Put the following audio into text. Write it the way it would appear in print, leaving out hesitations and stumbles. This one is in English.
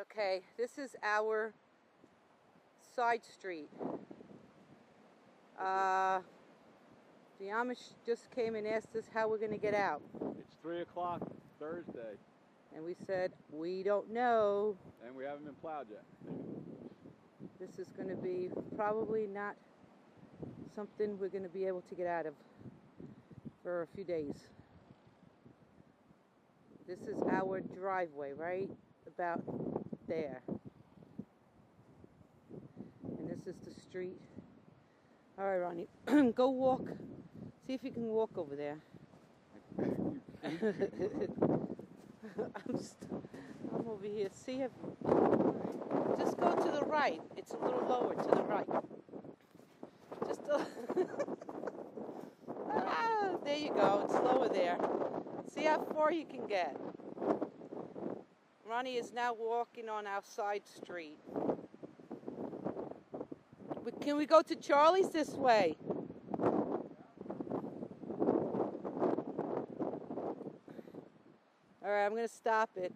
Okay, this is our side street. The Amish just came and asked us how we're going to get out. It's 3 o'clock Thursday. And we said, we don't know. And we haven't been plowed yet. This is going to be probably not something we're going to be able to get out of for a few days. This is our driveway, right about there. And this is the street. All right, Ronnie, go walk. See if you can walk over there. I'm over here. See if just go to the right. It's a little lower to the right. Just there you go. It's lower there. See how far you can get. Ronnie is now walking on our side street. Can we go to Charlie's this way? All right, I'm going to stop it.